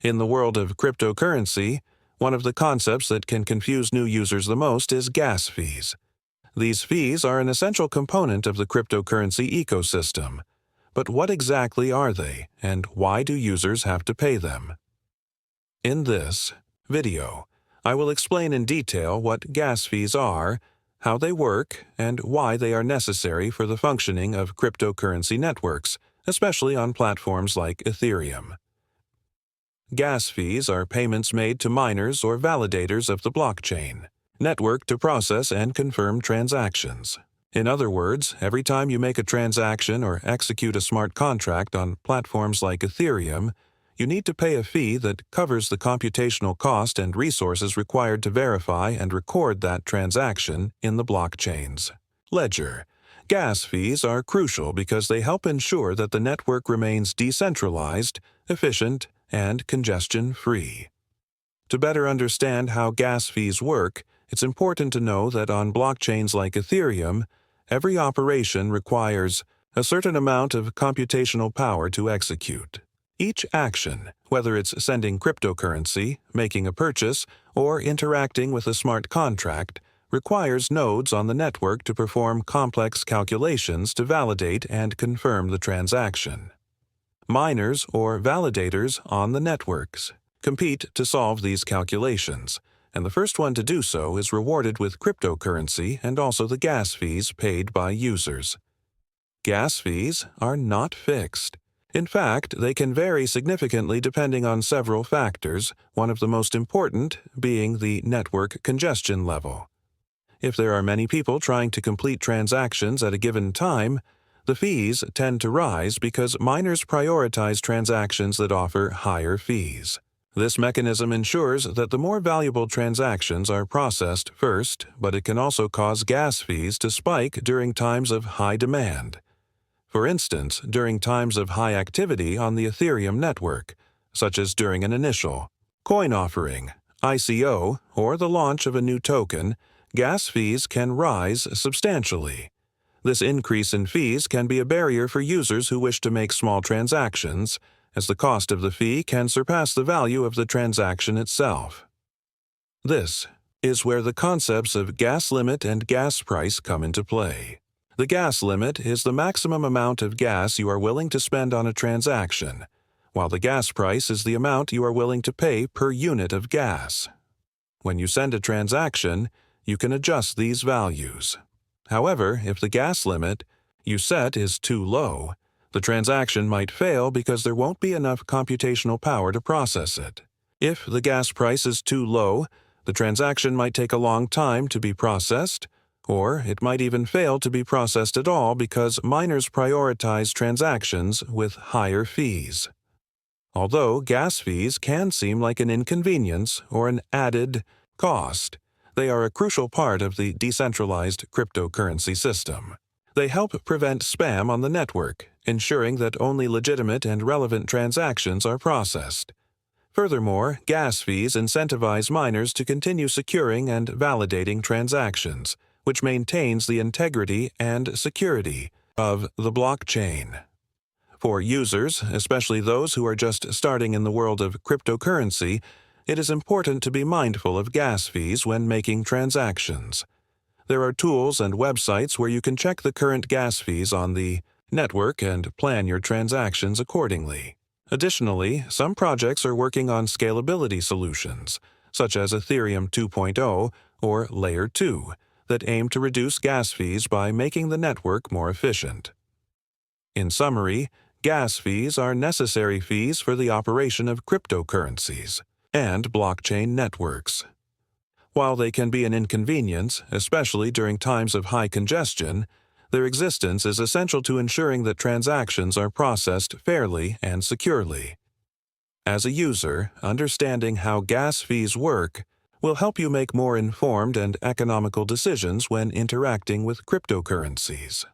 In the world of cryptocurrency, one of the concepts that can confuse new users the most is gas fees. These fees are an essential component of the cryptocurrency ecosystem. But what exactly are they, and why do users have to pay them? In this video, I will explain in detail what gas fees are, how they work, and why they are necessary for the functioning of cryptocurrency networks, especially on platforms like Ethereum. Gas fees are payments made to miners or validators of the blockchain network to process and confirm transactions. In other words, every time you make a transaction or execute a smart contract on platforms like Ethereum, you need to pay a fee that covers the computational cost and resources required to verify and record that transaction in the blockchain's ledger. Gas fees are crucial because they help ensure that the network remains decentralized, efficient, and congestion-free. To better understand how gas fees work, it's important to know that on blockchains like Ethereum, every operation requires a certain amount of computational power to execute. Each action, whether it's sending cryptocurrency, making a purchase, or interacting with a smart contract, requires nodes on the network to perform complex calculations to validate and confirm the transaction. Miners or validators on the networks compete to solve these calculations, and the first one to do so is rewarded with cryptocurrency and also the gas fees paid by users. Gas fees are not fixed. In fact, they can vary significantly depending on several factors, one of the most important being the network congestion level. If there are many people trying to complete transactions at a given time, the fees tend to rise because miners prioritize transactions that offer higher fees. This mechanism ensures that the more valuable transactions are processed first, but it can also cause gas fees to spike during times of high demand. For instance, during times of high activity on the Ethereum network, such as during an initial coin offering, ICO, or the launch of a new token, gas fees can rise substantially. This increase in fees can be a barrier for users who wish to make small transactions, as the cost of the fee can surpass the value of the transaction itself. This is where the concepts of gas limit and gas price come into play. The gas limit is the maximum amount of gas you are willing to spend on a transaction, while the gas price is the amount you are willing to pay per unit of gas. When you send a transaction, you can adjust these values. However, if the gas limit you set is too low, the transaction might fail because there won't be enough computational power to process it. If the gas price is too low, the transaction might take a long time to be processed, or it might even fail to be processed at all because miners prioritize transactions with higher fees. Although gas fees can seem like an inconvenience or an added cost, they are a crucial part of the decentralized cryptocurrency system. They help prevent spam on the network, ensuring that only legitimate and relevant transactions are processed. Furthermore, gas fees incentivize miners to continue securing and validating transactions, which maintains the integrity and security of the blockchain. For users, especially those who are just starting in the world of cryptocurrency, it is important to be mindful of gas fees when making transactions. There are tools and websites where you can check the current gas fees on the network and plan your transactions accordingly. Additionally, some projects are working on scalability solutions, such as Ethereum 2.0 or Layer 2, that aim to reduce gas fees by making the network more efficient. In summary, gas fees are necessary fees for the operation of cryptocurrencies and blockchain networks. While they can be an inconvenience, especially during times of high congestion, their existence is essential to ensuring that transactions are processed fairly and securely. As a user, understanding how gas fees work will help you make more informed and economical decisions when interacting with cryptocurrencies.